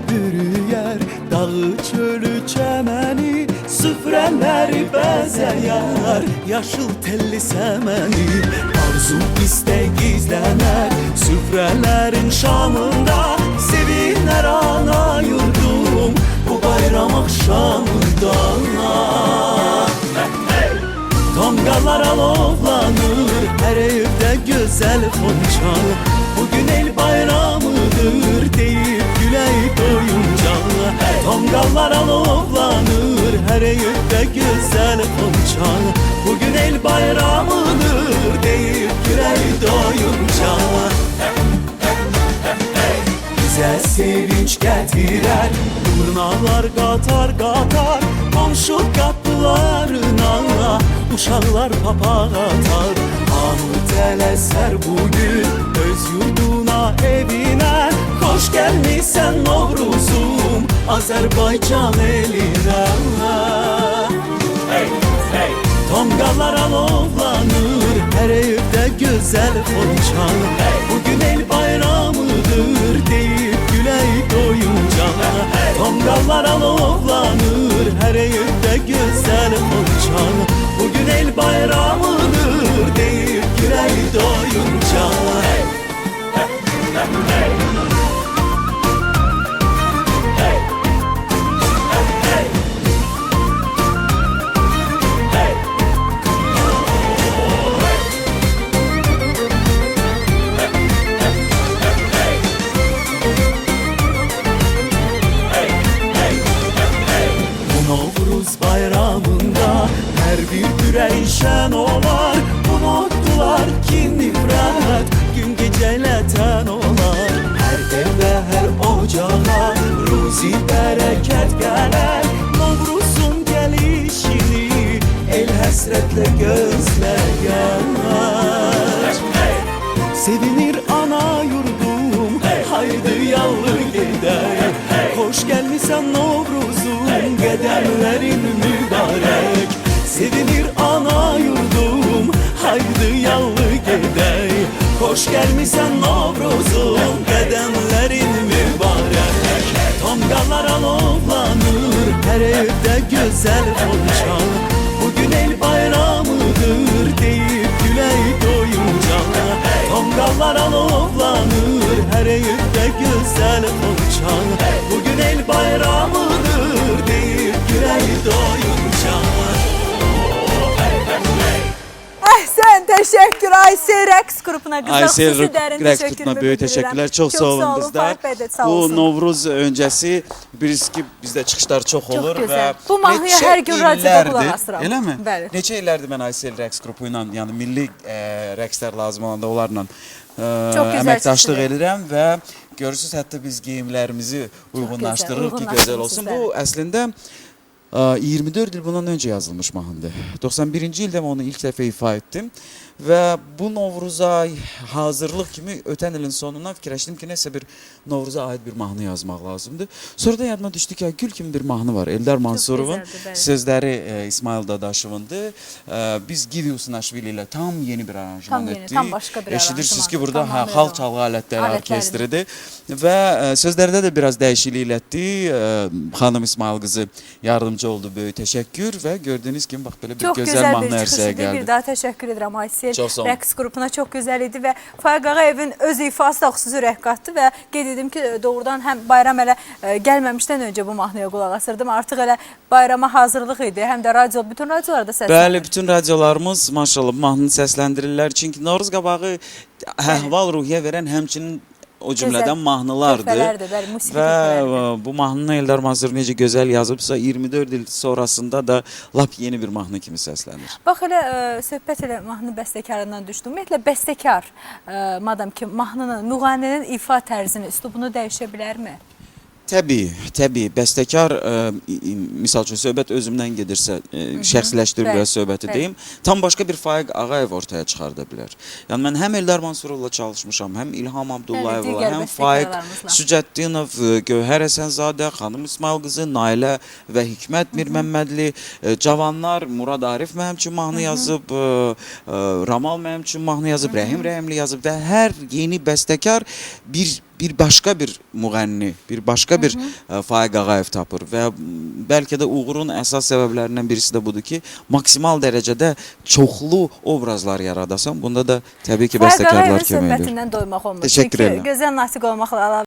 bürüyer, dağı çölü çəməni, süfrələri bəzəyər, yaşıl telli səməni. Arzu istək gizlənər, süfrələrin şamında, sevinər ana yurdum bu bayram axşamında. Tonqallar alovlanır, hər evdə gözəl xonçal, bugün el bayramıdır deyib gülək doyunca. Tonqallar alovlanır, hər evdə gözəl xonçal, bugün el bayramıdır deyib gülək doyunca. Bizə sevinç gətirər, durnalar qatar qatar, qonşu qapılarına uşaqlar papaq atar. Hamı tələsər bugün öz yurduna, evinə, xoş gəlmisən Novruzum Azərbaycan elinə. Tonqallar alovlanır, hər evdə gözəl xonçal, bugün el bayramıdır deyib gülək doyunca. Tonqallar alovlanır, hər evdə gözəl xonçal, bugün el bayramıdır deyib gülək doyunca. Bayramında hər bir ürək şən olar, unutdular ki nifrət gün gecələtən olar. Hər evdə, hər ocağa ruzi bərəkət gələr, Novruzun gəlişini el həsrətlə gözləyər. Sevinir ana yurdum, haydi yallı gedək, xoş gəlmisən Novruzum qədəmlərin mübarək. Sevinir ana yurdum, haydi yallı gedək, xoş gəlmisən Novruzum qədəmlərin mübarək. Tonqallar alovlanır, hər evdə gözəl xonçal, bugün el bayramıdır deyib gülək doyunca. Tonqallar alovlanır, hər evdə gözəl xonçal, bugün el bayramıdır deyib gülək doyunca. Əhsən, təşəkkür Aysel rəqs qrupuna, qıza Aysel xüsusi dərin rəqs təşəkkürümü qrupuna böyük bildirirəm. təşəkkürlər. Çox sağ olun qızlar. Bu Novruz öncəsi bilirsiniz ki, bizdə çıxışlar çox olur və gözəl. Bu mahnıya hər gün radioda qulaq asıram. Eləmi? Bəli. Neçə illərdir mən Aysel rəqs qrupu ilə, yəni milli rəqslər lazım olanda onlarla əməkdaşlıq edirəm və görürsünüz, hətta biz geyimlərimizi uyğunlaşdırırıq ki, gözəl olsun. Bu əslində 24 il bundan önce yazılmış mahnıdır. 91-ci ildə onu ilk dəfə ifa etdim və bu Novruza hazırlıq kimi ötən ilin sonundan fikirləşdim ki, nəsə bir Novruza aid bir mahnı yazmaq lazımdır. Sonra da yadıma düşdü ki, Gül kimi bir mahnı var. Eldar Mansurovun sözləri İsmail Dadaşovundur. Biz Givi Usnaşvili ilə tam yeni bir aranjman etdik. Tam başqa bir aranjman. Eşidirsiniz ki, burada xalq çalğı alətləri orkestridir və sözlərdə də biraz dəyişiklik etdik. Xanım İsmail qızı yardımcı oldu, böyük təşəkkür və gördüyünüz kimi bax belə bir gözəl mahnı ərsəyə gəldi. Bir daha təşəkkür edirəm Aysel. Rəqs qrupuna çox gözəl idi və Faiq Ağayevin öz ifası da xüsusi rəq qatdı və qeyd edim ki, doğrudan həm bayram elə gəlməmişdən öncə bu mahnıya qulaq asırdım. Artıq elə bayrama hazırlıq idi. Həm də bütün radiolarda səslənir. Bəli, bütün radiolarımız maşallah bu mahnını səsləndirirlər. Çünki Novruz qabağı əhval-ruhiyyə verən həmçinin o cümlədən mahnılardır və bu mahnını Eldar Mansur necə gözəl yazıbsa 24 il sonrasında da lap yeni bir mahnı kimi səslənir. Bax elə söhbət elə mahnı bəstəkarından düşdüm. Ümumiyyətlə bəstəkar madam ki mahnının, müğənninin ifa tərzini, üslubunu dəyişə bilərmi? Təbii. Bəstəkar, misal üçün, söhbət özümdən gedirsə, şəxsləşdirib söhbəti deyim, tam başqa bir Faiq Ağayev ortaya çıxarda bilər. Yəni, mən həm Eldar Mansurovla çalışmışam, həm İlham Abdullayevla, həm Faiq Sücəddinov, Gövhər Həsənzadə, xanım İsmail qızı, Nailə və Hikmət Mirməmmədli, cavanlar, Murad Arif mənim üçün mahnı yazıb, Ramal mənim üçün mahnı yazıb, Rəhim Rəhimli yazıb və hər yeni bəstəkar bir bir başqa bir müğənni, bir başqa bir Faiq Ağayev tapır və bəlkə də uğurun əsas səbəblərindən birisi də budur ki, maksimal dərəcədə çoxlu obrazlar yaradasan. Bunda da təbii ki, bəstəkarlar kömək edir. Söhbətindən doymaq olmur. Təşəkkür edirəm. Gözəl nasiq olmaqla